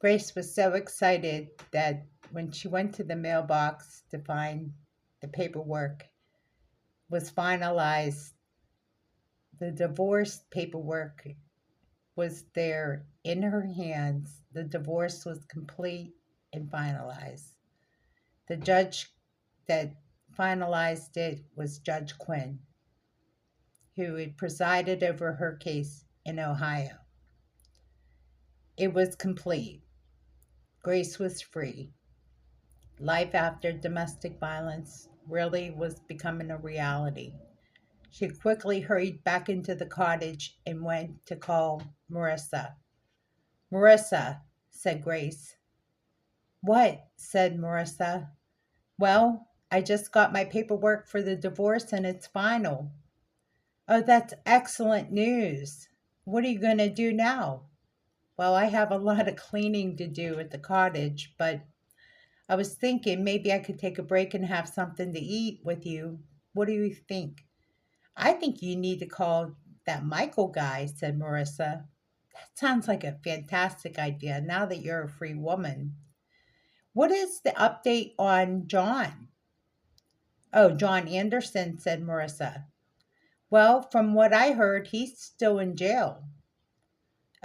Grace was so excited that when she went to the mailbox to find the paperwork was finalized, the divorce paperwork was there in her hands. The divorce was complete and finalized. The judge that finalized it was Judge Quinn, who had presided over her case in Ohio. It was complete. Grace was free. Life after domestic violence really was becoming a reality. She quickly hurried back into the cottage and went to call Marissa. Marissa, said Grace. What? Said Marissa. Well, I just got my paperwork for the divorce and it's final. Oh, that's excellent news. What are you going to do now? Well, I have a lot of cleaning to do at the cottage, but I was thinking maybe I could take a break and have something to eat with you. What do you think? I think you need to call that Michael guy, said Marissa. That sounds like a fantastic idea now that you're a free woman. What is the update on John? Oh, John Anderson, said Marissa. Well, from what I heard, he's still in jail.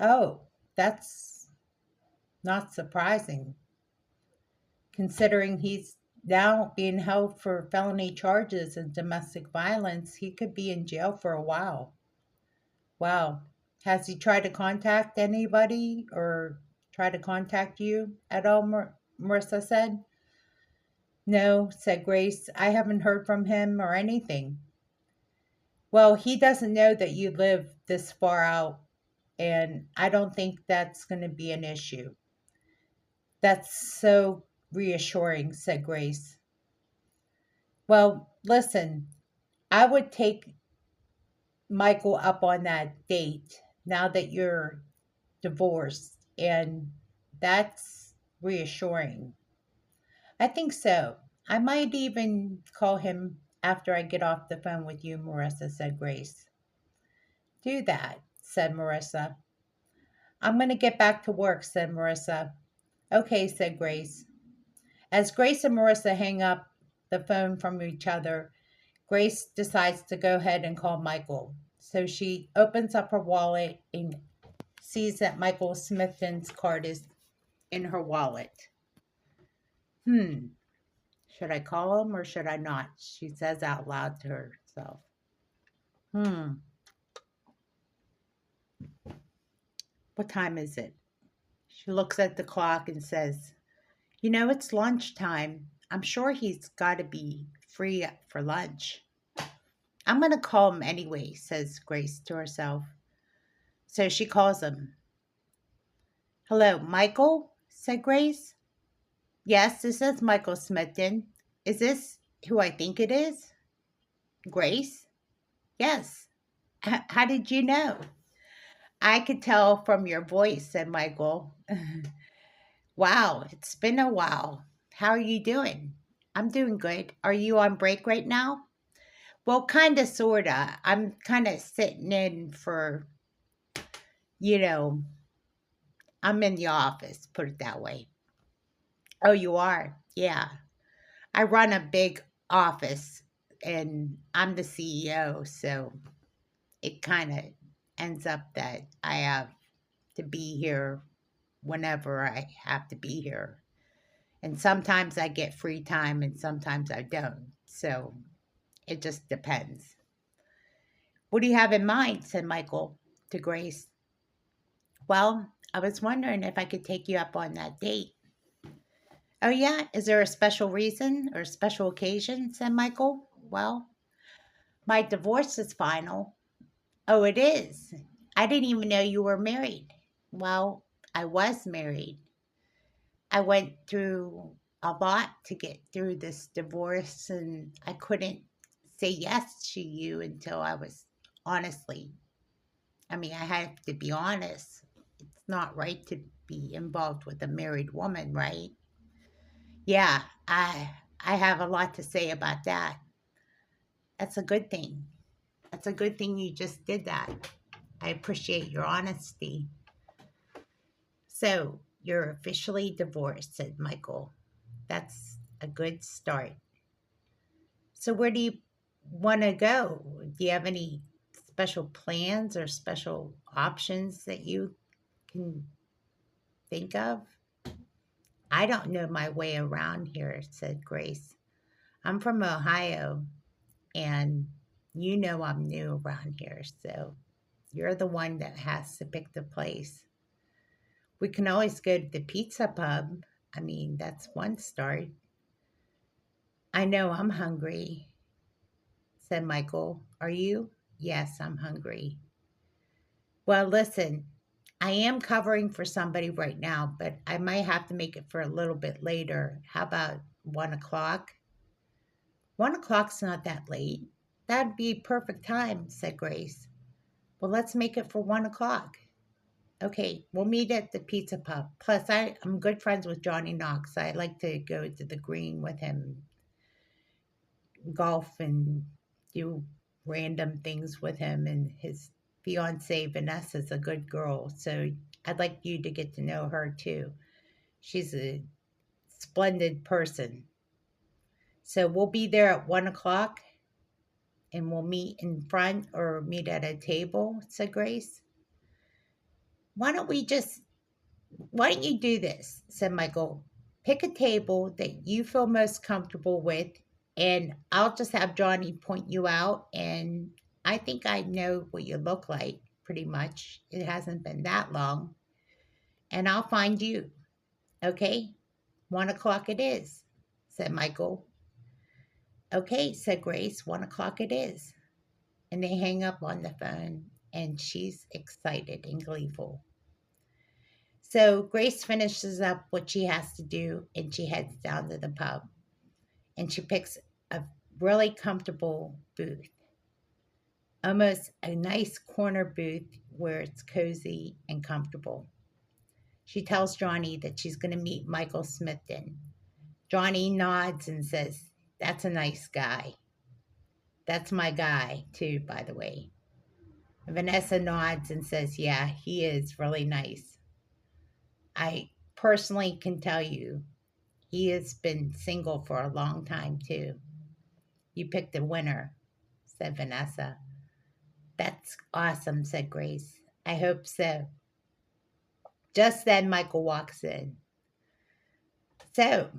Oh, that's not surprising, considering he's now being held for felony charges of domestic violence. He could be in jail for a while. Wow. Has he tried to contact anybody or try to contact you at all, Marissa said. No, said Grace. I haven't heard from him or anything. Well, he doesn't know that you live this far out, and I don't think that's going to be an issue. That's so reassuring, said Grace. Well, listen, I would take Michael up on that date now that you're divorced, and that's reassuring. I think so. I might even call him after I get off the phone with you, Marissa, said Grace. Do that, said Marissa. I'm going to get back to work, said Marissa. Okay, said Grace. As Grace and Marissa hang up the phone from each other, Grace decides to go ahead and call Michael. So she opens up her wallet and sees that Michael Smithon's card is in her wallet. Should I call him or should I not? She says out loud to herself. Hmm, what time is it? She looks at the clock and says, it's lunchtime. I'm sure he's got to be free for lunch. I'm going to call him anyway, says Grace to herself. So she calls him. Hello, Michael, said Grace. Yes, this is Michael Smithon. Is this who I think it is? Grace? Yes. How did you know? I could tell from your voice, said Michael. Wow, it's been a while. How are you doing? I'm doing good. Are you on break right now? Well, kind of, sort of. I'm kind of sitting in for, you know, I'm in the office, put it that way. Oh, you are? Yeah. I run a big office and I'm the CEO, so it kind of ends up that I have to be here whenever I have to be here. And sometimes I get free time and sometimes I don't. So it just depends. What do you have in mind? Said Michael to Grace. Well, I was wondering if I could take you up on that date. Oh, yeah? Is there a special reason or special occasion? Said Michael. Well, my divorce is final. Oh, it is? I didn't even know you were married. Well, I was married. I went through a lot to get through this divorce, and I couldn't say yes to you until I was honestly. I mean, I have to be honest. It's not right to be involved with a married woman, right? Yeah, I have a lot to say about that. That's a good thing. That's a good thing you just did that. I appreciate your honesty. So, You're officially divorced, said Michael. That's a good start. So, where do you want to go? Do you have any special plans or special options that you can think of? I don't know my way around here, said Grace. I'm from Ohio, and you know I'm new around here, so you're the one that has to pick the place. We can always go to the pizza pub. I mean, that's one start. I know I'm hungry, said Michael. Are you? Yes, I'm hungry. Well, listen, I am covering for somebody right now, but I might have to make it for a little bit later. How about 1 o'clock? 1 o'clock's not that late. That'd be perfect time, said Grace. Well, let's make it for 1 o'clock. Okay, we'll meet at the pizza pub. Plus, I'm good friends with Johnny Knox. I like to go to the green with him, golf, and do random things with him. And his fiancee, Vanessa's a good girl. So I'd like you to get to know her too. She's a splendid person. So we'll be there at 1 o'clock and we'll meet in front or meet at a table, said Grace. Why don't we just Why don't you do this? Said Michael. Pick a table that you feel most comfortable with, and I'll just have Johnny point you out. And I think I know what you look like pretty much. It hasn't been that long. And I'll find you. Okay? 1 o'clock it is, said Michael. Okay, said Grace. 1 o'clock it is. And they hang up on the phone, and she's excited and gleeful. So Grace finishes up what she has to do and she heads down to the pub and she picks a really comfortable booth, almost a nice corner booth where it's cozy and comfortable. She tells Johnny that she's going to meet Michael Smithon. Johnny nods and says, "That's a nice guy." That's my guy, too, by the way. Vanessa nods and says, "Yeah, he is really nice. I personally can tell you he has been single for a long time, too." "You picked a winner," said Vanessa. "That's awesome," said Grace. "I hope so." Just then, Michael walks in. "So,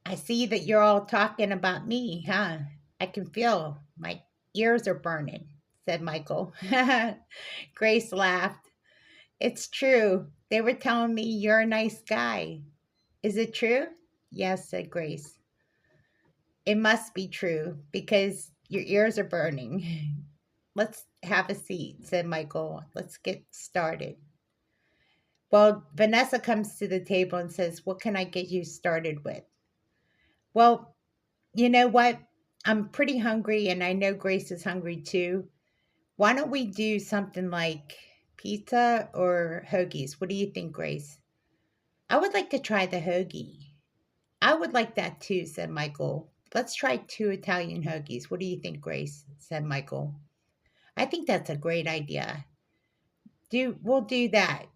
I see that you're all talking about me, huh? I can feel my ears are burning," said Michael. Grace laughed. "It's true. They were telling me you're a nice guy. Is it true?" "Yes," said Grace. "It must be true because your ears are burning." "Let's have a seat," said Michael. "Let's get started." Well, Vanessa comes to the table and says, "What can I get you started with?" "Well, you know what? I'm pretty hungry and I know Grace is hungry too. Why don't we do something like pizza or hoagies? What do you think, Grace?" "I would like to try the hoagie." "I would like that too," said Michael. "Let's try 2 Italian hoagies. What do you think, Grace?" said Michael. "I think that's a great idea. We'll do that.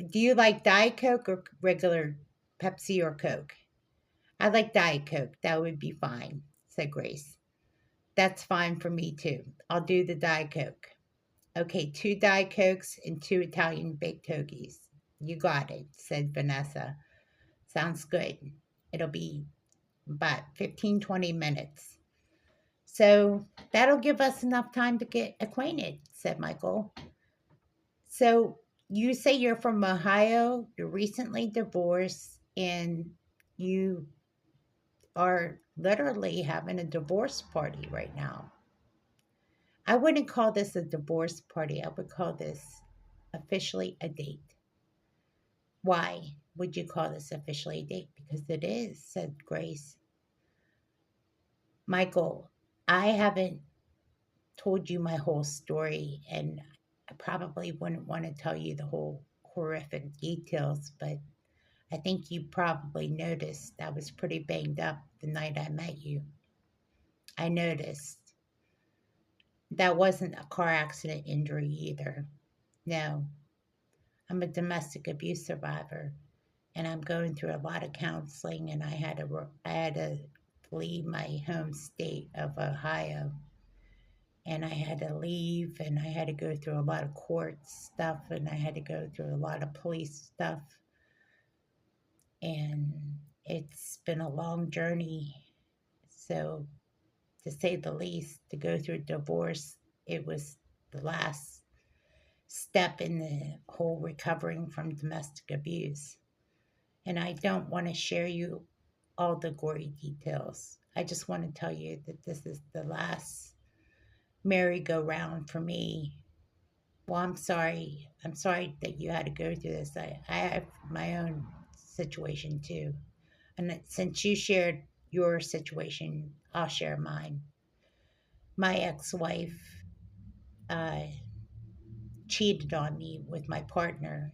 Do you like Diet Coke or regular Pepsi or Coke?" "I like Diet Coke. That would be fine," said Grace. "That's fine for me too. I'll do the Diet Coke." "Okay, 2 Diet Cokes and 2 Italian baked hoagies." "You got it," said Vanessa. "Sounds good. It'll be about 15, 20 minutes. So that'll give us enough time to get acquainted," said Michael. "So you say you're from Ohio, you're recently divorced, and you are literally having a divorce party right now." "I wouldn't call this a divorce party. I would call this officially a date." "Why would you call this officially a date?" "Because it is," said Grace. "Michael, I haven't told you my whole story, and I probably wouldn't want to tell you the whole horrific details, but I think you probably noticed I was pretty banged up the night I met you." "I noticed. That wasn't a car accident injury either." "No, I'm a domestic abuse survivor, and I'm going through a lot of counseling, and I had to leave my home state of Ohio, and I had to leave, and I had to go through a lot of court stuff, and I had to go through a lot of police stuff, and it's been a long journey. So, to say the least, to go through a divorce, it was the last step in the whole recovering from domestic abuse. And I don't want to share you all the gory details. I just want to tell you that this is the last merry-go-round for me. Well, I'm sorry. I'm sorry that you had to go through this. I have my own situation too. And since you shared your situation, I'll share mine. My ex wife uh, cheated on me with my partner,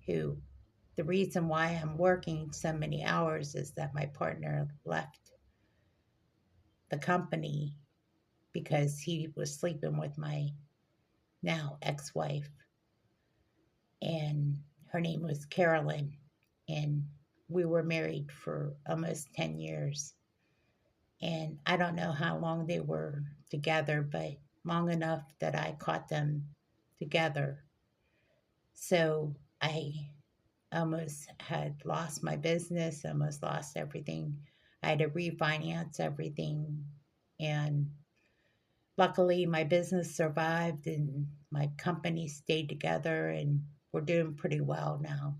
who the reason why I'm working so many hours is that my partner left the company because he was sleeping with my now ex wife. And her name was Carolyn. And we were married for almost 10 years. And I don't know how long they were together, but long enough that I caught them together. So I almost had lost my business, almost lost everything. I had to refinance everything. And luckily, my business survived and my company stayed together, and we're doing pretty well now.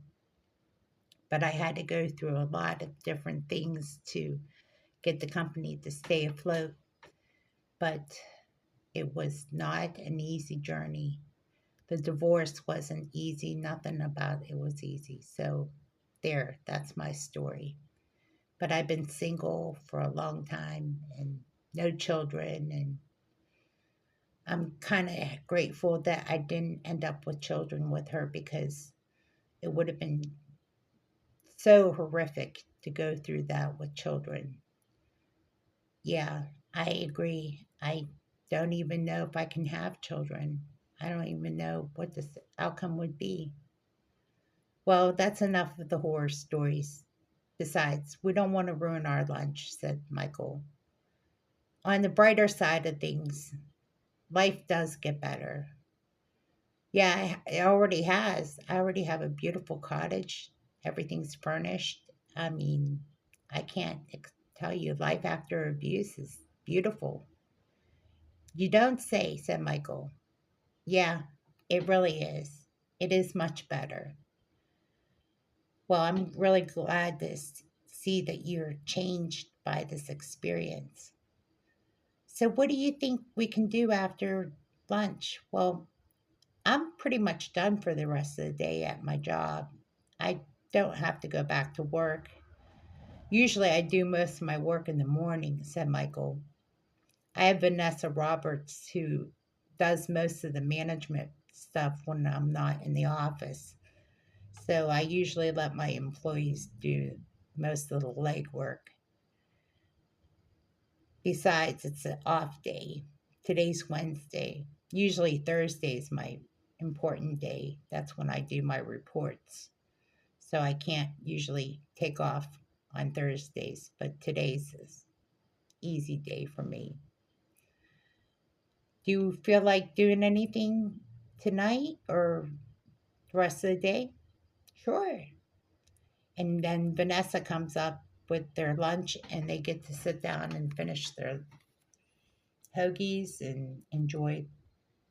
But I had to go through a lot of different things to get the company to stay afloat. But it was not an easy journey. The divorce wasn't easy. Nothing about it was easy. So, that's my story. But I've been single for a long time and no children. And I'm kind of grateful that I didn't end up with children with her because it would have been so horrific to go through that with children. Yeah, I agree. I don't even know if I can have children. I don't even know what the outcome would be. Well, that's enough of the horror stories. Besides, we don't want to ruin our lunch, said Michael. On the brighter side of things, life does get better. Yeah, it already has. I already have a beautiful cottage. Everything's furnished. I mean, I can't tell you, life after abuse is beautiful. You don't say, said Michael. Yeah, it really is. It is much better. Well, I'm really glad to see that you're changed by this experience. So, what do you think we can do after lunch? Well, I'm pretty much done for the rest of the day at my job. I don't have to go back to work. Usually, I do most of my work in the morning, said Michael. I have Vanessa Roberts who does most of the management stuff when I'm not in the office. So I usually let my employees do most of the legwork. Besides, it's an off day. Today's Wednesday. Usually Thursday is my important day. That's when I do my reports. So I can't usually take off on Thursdays, but today's is easy day for me. Do you feel like doing anything tonight or the rest of the day? Sure. And then Vanessa comes up with their lunch and they get to sit down and finish their hoagies and enjoy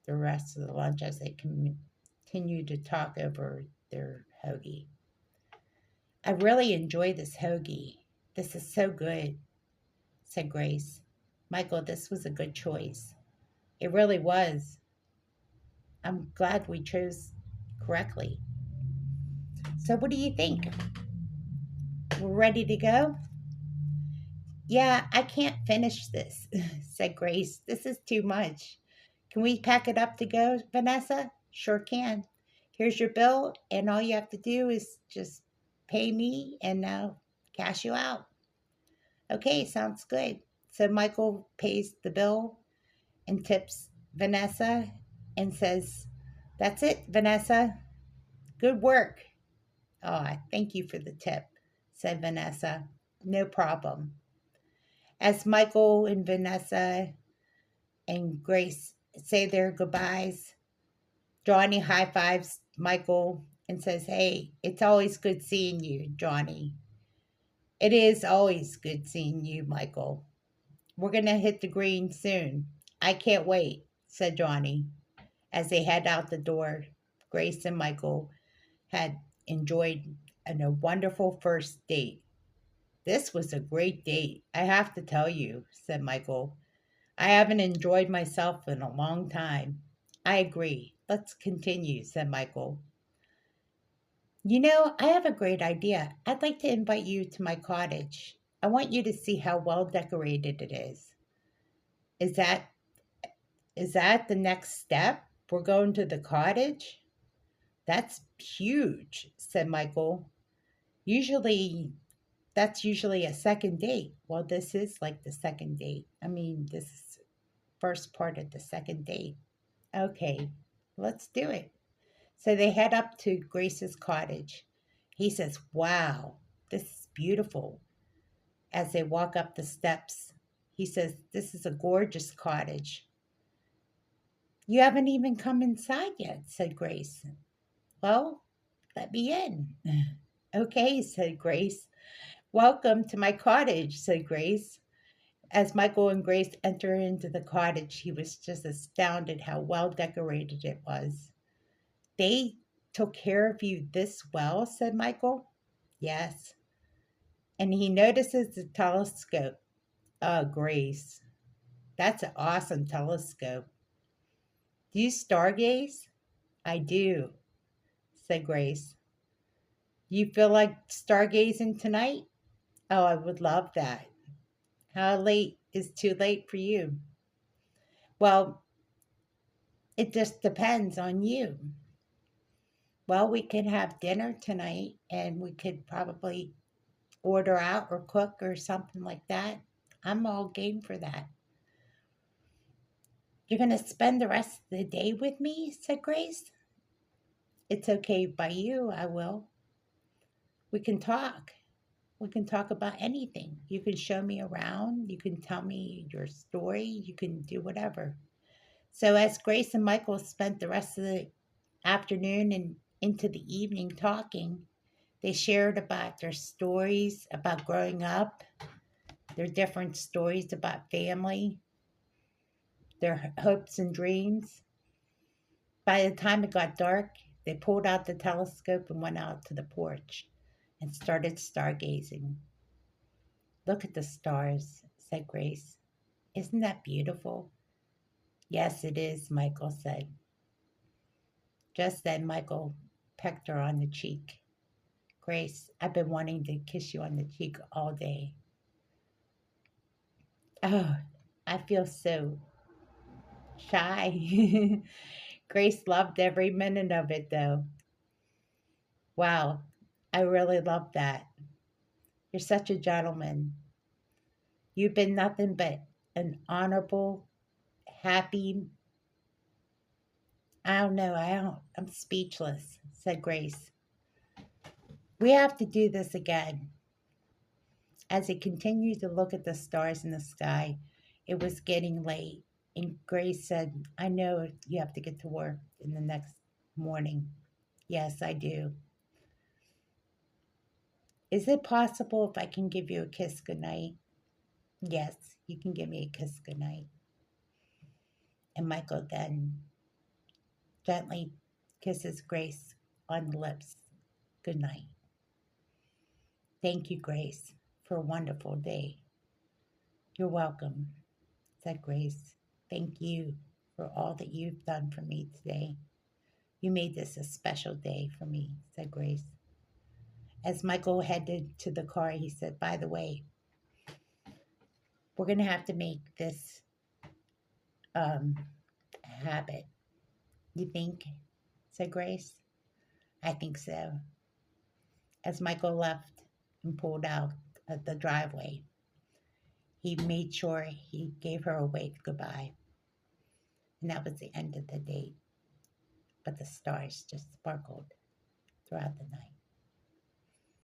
the rest of the lunch as they continue to talk over their hoagie. I really enjoy this hoagie. This is so good, said Grace. Michael, this was a good choice. It really was. I'm glad we chose correctly. So, what do you think? We're ready to go? Yeah, I can't finish this, said Grace. This is too much. Can we pack it up to go, Vanessa? Sure can. Here's your bill, and all you have to do is just pay me and I'll cash you out. Okay, sounds good. So Michael pays the bill and tips Vanessa and says, That's it, Vanessa. Good work. Oh, thank you for the tip, said Vanessa. No problem. As Michael and Vanessa and Grace say their goodbyes, Johnny high fives Michael and says, "Hey, it's always good seeing you, Johnny." "It is always good seeing you, Michael. We're going to hit the green soon. I can't wait," said Johnny. As they head out the door, Grace and Michael had enjoyed a wonderful first date. "This was a great date, I have to tell you," said Michael. "I haven't enjoyed myself in a long time." "I agree. Let's continue," said Michael. I have a great idea. I'd like to invite you to my cottage. I want you to see how well decorated it is. Is that is that the next step? We're going to the cottage?" "That's huge," said Michael. Usually that's usually a second date. Well, this is like the second date. I mean, this is first part of the second date. Okay, let's do it. So they head up to Grace's cottage. He says, "Wow, this is beautiful." As they walk up the steps, he says, "This is a gorgeous cottage." "You haven't even come inside yet," said Grace. "Well, let me in." "Okay," said Grace. "Welcome to my cottage," said Grace. As Michael and Grace entered into the cottage, he was just astounded how well decorated it was. "They took care of you this well," said Michael. "Yes." And he notices the telescope. "Oh, Grace, that's an awesome telescope. Do you stargaze?" "I do," said Grace. "You feel like stargazing tonight?" "Oh, I would love that." "How late is too late for you?" "Well, it just depends on you." "Well, we could have dinner tonight and we could probably order out or cook or something like that. I'm all game for that." "You're going to spend the rest of the day with me?" said Grace. "It's okay by you, I will. We can talk. We can talk about anything. You can show me around. You can tell me your story. You can do whatever." So, as Grace and Michael spent the rest of the afternoon and into the evening talking, they shared about their stories about growing up, their different stories about family, their hopes and dreams. By the time it got dark, they pulled out the telescope and went out to the porch and started stargazing. "Look at the stars," said Grace. "Isn't that beautiful?" "Yes, it is," Michael said. Just then, Michael pecked her on the cheek. "Grace, I've been wanting to kiss you on the cheek all day." "Oh, I feel so shy." Grace loved every minute of it, though. "Wow, I really love that. You're such a gentleman. You've been nothing but an honorable, happy, I don't know, I'm speechless," said Grace. "We have to do this again." As he continued to look at the stars in the sky, it was getting late, and Grace said, "I know you have to get to work in the next morning." "Yes, I do." "Is it possible if I can give you a kiss goodnight?" "Yes, you can give me a kiss goodnight." And Michael then gently kisses Grace on the lips. "Good night." "Thank you, Grace, for a wonderful day." "You're welcome," said Grace. "Thank you for all that you've done for me today. You made this a special day for me," said Grace. As Michael headed to the car, he said, "By the way, we're going to have to make this um, habit." "You think?" said Grace. "I think so." As Michael left and pulled out of the driveway, he made sure he gave her a wave goodbye. And that was the end of the date. But the stars just sparkled. throughout the night.